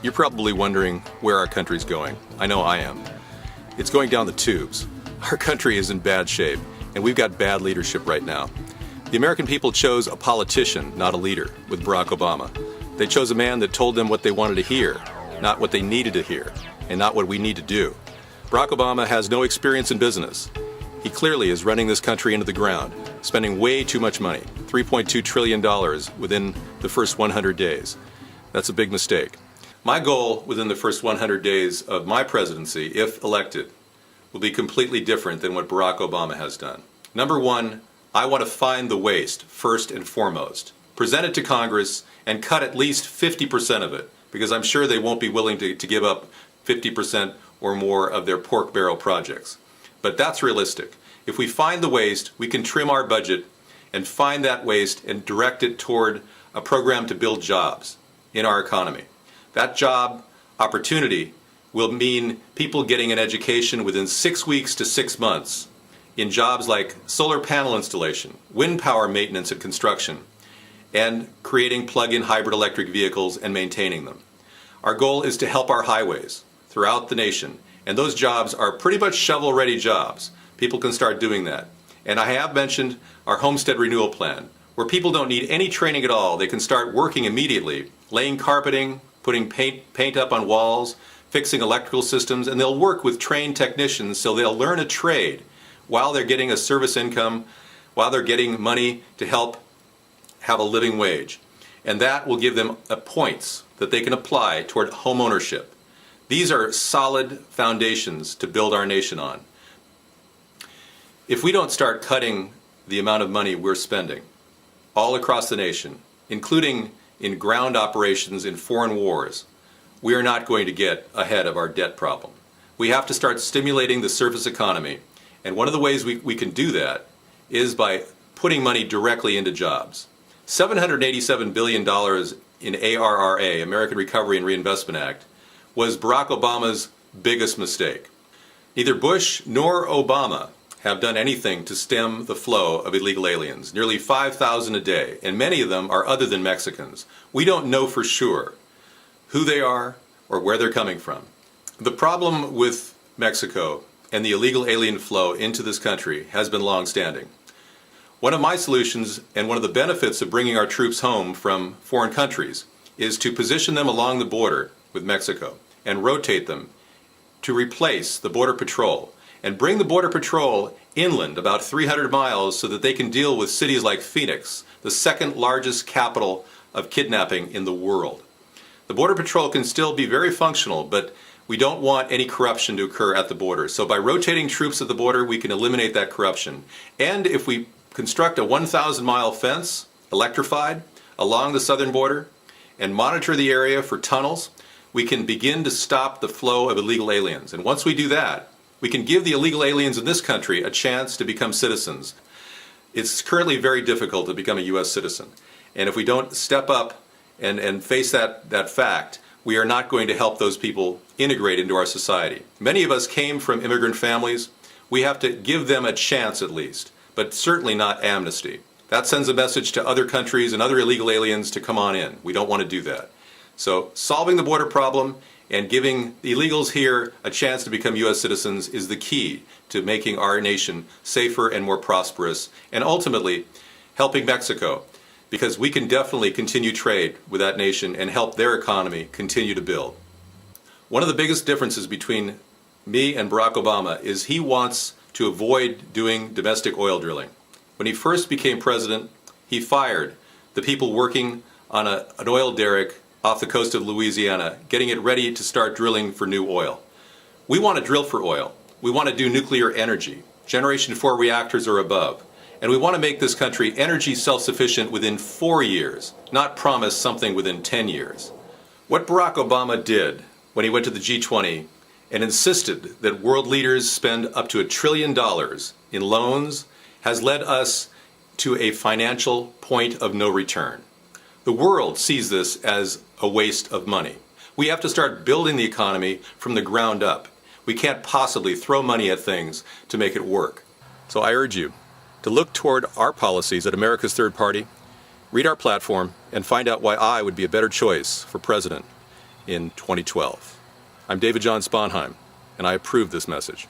You're probably wondering where our country's going. I know I am. It's going down the tubes. Our country is in bad shape, and we've got bad leadership right now. The American people chose a politician, not a leader, with Barack Obama. They chose a man that told them what they wanted to hear, not what they needed to hear, and not what we need to do. Barack Obama has no experience in business. He clearly is running this country into the ground, spending way too much money, $3.2 trillion within the first 100 days. That's a big mistake. My goal within the first 100 days of my presidency, if elected, will be completely different than what Barack Obama has done. Number one, I want to find the waste first and foremost, present it to Congress, and cut at least 50% of it, because I'm sure they won't be willing to give up 50% or more of their pork barrel projects. But that's realistic. If we find the waste, we can trim our budget and find that waste and direct it toward a program to build jobs in our economy. That job opportunity will mean people getting an education within 6 weeks to 6 months in jobs like solar panel installation, wind power maintenance and construction, and creating plug-in hybrid electric vehicles and maintaining them. Our goal is to help our highways throughout the nation, and those jobs are pretty much shovel-ready jobs. People can start doing that. And I have mentioned our homestead renewal plan, where people don't need any training at all. They can start working immediately, laying carpeting, putting paint up on walls, fixing electrical systems, and they'll work with trained technicians, so they'll learn a trade while they're getting a service income, while they're getting money to help have a living wage. And that will give them points that they can apply toward home ownership. These are solid foundations to build our nation on. If we don't start cutting the amount of money we're spending all across the nation, including in ground operations in foreign wars, we are not going to get ahead of our debt problem. We have to start stimulating the surface economy, and one of the ways we can do that is by putting money directly into jobs. $787 billion in ARRA, American Recovery and Reinvestment Act, was Barack Obama's biggest mistake. Neither Bush nor Obama have done anything to stem the flow of illegal aliens, nearly 5,000 a day, and many of them are other than Mexicans. We don't know for sure who they are or where they're coming from. The problem with Mexico and the illegal alien flow into this country has been long-standing. One of my solutions and one of the benefits of bringing our troops home from foreign countries is to position them along the border with Mexico and rotate them to replace the Border Patrol and bring the Border Patrol inland about 300 miles so that they can deal with cities like Phoenix, the second largest capital of kidnapping in the world. The Border Patrol can still be very functional, but we don't want any corruption to occur at the border. So by rotating troops at the border, we can eliminate that corruption. And if we construct a 1,000-mile fence, electrified, along the southern border, and monitor the area for tunnels, we can begin to stop the flow of illegal aliens. And once we do that, we can give the illegal aliens in this country a chance to become citizens. It's currently very difficult to become a U.S. citizen. And if we don't step up and face that fact, we are not going to help those people integrate into our society. Many of us came from immigrant families. We have to give them a chance at least, but certainly not amnesty. That sends a message to other countries and other illegal aliens to come on in. We don't want to do that. So solving the border problem and giving the illegals here a chance to become U.S. citizens is the key to making our nation safer and more prosperous, and ultimately helping Mexico, because we can definitely continue trade with that nation and help their economy continue to build. One of the biggest differences between me and Barack Obama is he wants to avoid doing domestic oil drilling. When he first became president, he fired the people working on an oil derrick off the coast of Louisiana, getting it ready to start drilling for new oil. We want to drill for oil. We want to do nuclear energy, Generation 4 reactors or above. And we want to make this country energy self-sufficient within 4 years, not promise something within 10 years. What Barack Obama did when he went to the G20 and insisted that world leaders spend up to $1 trillion in loans has led us to a financial point of no return. The world sees this as a waste of money. We have to start building the economy from the ground up. We can't possibly throw money at things to make it work. So I urge you, to look toward our policies at America's Third Party, read our platform, and find out why I would be a better choice for president in 2012. I'm David Jon Sponheim, and I approve this message.